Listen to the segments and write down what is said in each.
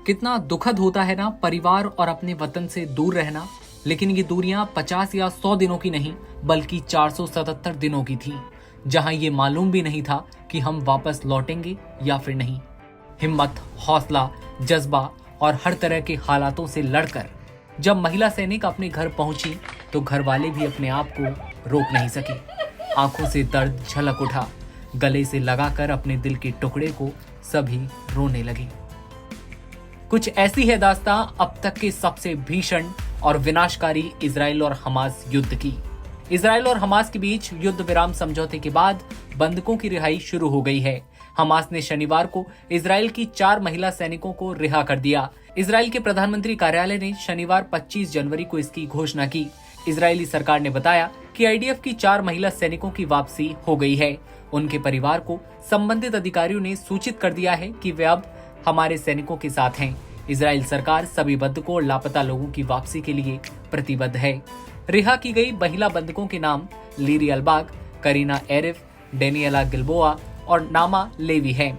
कितना दुखद होता है ना परिवार और अपने वतन से दूर रहना। लेकिन ये दूरियां 50 या 100 दिनों की नहीं बल्कि 477 दिनों की थी, जहां ये मालूम भी नहीं था कि हम वापस लौटेंगे या फिर नहीं। हिम्मत, हौसला, जज्बा और हर तरह के हालातों से लड़कर जब महिला सैनिक अपने घर पहुंची तो घर वाले भी अपने आप को रोक नहीं सके। आंखों से दर्द झलक उठा, गले से लगाकर अपने दिल के टुकड़े को सभी रोने लगे। कुछ ऐसी है दास्तां अब तक के सबसे भीषण और विनाशकारी इजराइल और हमास युद्ध की। इजराइल और हमास के बीच युद्ध विराम समझौते के बाद बंधकों की रिहाई शुरू हो गई है। हमास ने शनिवार को इजराइल की 4 महिला सैनिकों को रिहा कर दिया। इजराइल के प्रधानमंत्री कार्यालय ने शनिवार 25 जनवरी को इसकी घोषणा की। इजरायली सरकार ने बताया कि आईडीएफ की 4 महिला सैनिकों की वापसी हो गई है। उनके परिवार को संबंधित अधिकारियों ने सूचित कर दिया है कि वे अब हमारे सैनिकों के साथ हैं। इजराइल सरकार सभी बंधकों और लापता लोगों की वापसी के लिए प्रतिबद्ध है। रिहा की गई महिला बंधकों के नाम लीरी अलबाग, करीना एरिफ, डेनियला गिल्बोआ और नामा लेवी हैं।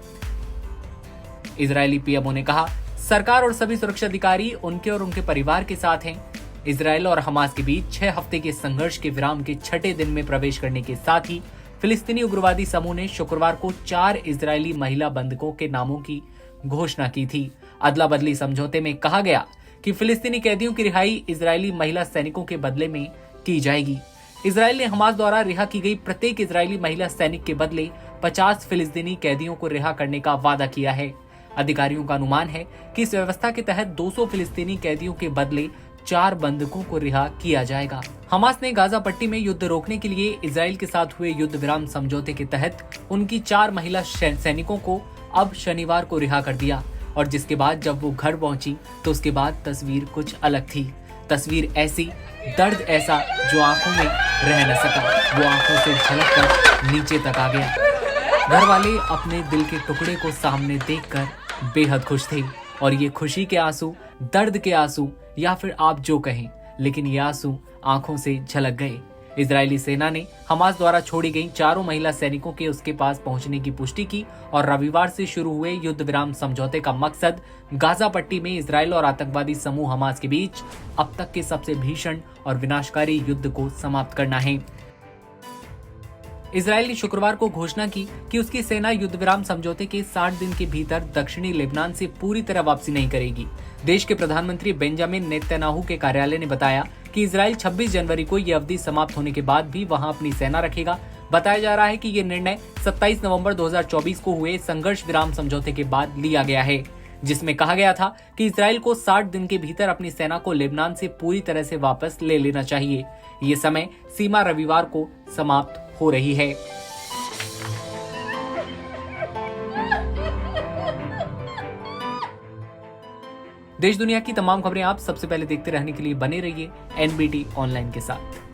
इजरायली पीएमओ ने कहा, सरकार और सभी सुरक्षा अधिकारी उनके और उनके परिवार के साथ हैं। इजराइल और हमास के बीच 6 हफ्ते के संघर्ष के विराम के 6ठे दिन में प्रवेश करने के साथ ही फिलिस्तीनी उग्रवादी समूह ने शुक्रवार को 4 इजरायली महिला बंधकों के नामों की घोषणा की थी। अदला बदली समझौते में कहा गया कि फिलिस्तीनी कैदियों की रिहाई इजरायली महिला सैनिकों के बदले में की जाएगी। इजराइल ने हमास द्वारा रिहा की गई प्रत्येक इजरायली महिला सैनिक के बदले 50 फिलिस्तीनी कैदियों को रिहा करने का वादा किया है। अधिकारियों का अनुमान है कि इस व्यवस्था के तहत 200 फिलिस्तीनी कैदियों के बदले 4 बंधकों को रिहा किया जाएगा। हमास ने गाजा पट्टी में युद्ध रोकने के लिए इजराइल के साथ हुए युद्ध विराम समझौते के तहत उनकी 4 महिला सैनिकों को अब शनिवार को रिहा कर दिया। और जिसके बाद जब वो घर पहुंची तो उसके बाद तस्वीर कुछ अलग थी। तस्वीर ऐसी, दर्द ऐसा जो आंखों में रह न सका। वो आंखों से झलक कर नीचे तक आ गया। घर वाले अपने दिल के टुकड़े को सामने देखकर बेहद खुश थे और ये खुशी के आंसू, दर्द के आंसू या फिर आप जो कहें, लेकिन ये आंसू आंखों से झलक गए। इजरायली सेना ने हमास द्वारा छोड़ी गई 4 महिला सैनिकों के उसके पास पहुंचने की पुष्टि की और रविवार से शुरू हुए युद्ध विराम समझौते का मकसद गाजा पट्टी में इजराइल और आतंकवादी समूह हमास के बीच अब तक के सबसे भीषण और विनाशकारी युद्ध को समाप्त करना है। इजराइल ने शुक्रवार को घोषणा की कि उसकी सेना युद्ध विराम समझौते के 60 दिन के भीतर दक्षिणी लेबनान से पूरी तरह वापसी नहीं करेगी। देश के प्रधानमंत्री बेंजामिन नेतन्याहू के कार्यालय ने बताया कि इजराइल 26 जनवरी को ये अवधि समाप्त होने के बाद भी वहां अपनी सेना रखेगा। बताया जा रहा है कि ये निर्णय 27 नवंबर 2024 को हुए संघर्ष विराम समझौते के बाद लिया गया है, जिसमें कहा गया था कि इजराइल को 60 दिन के भीतर अपनी सेना को लेबनान से पूरी तरह से वापस ले लेना चाहिए। ये समय सीमा रविवार को समाप्त हो रही है। देश दुनिया की तमाम खबरें आप सबसे पहले देखते रहने के लिए बने रहिए एनबीटी ऑनलाइन के साथ।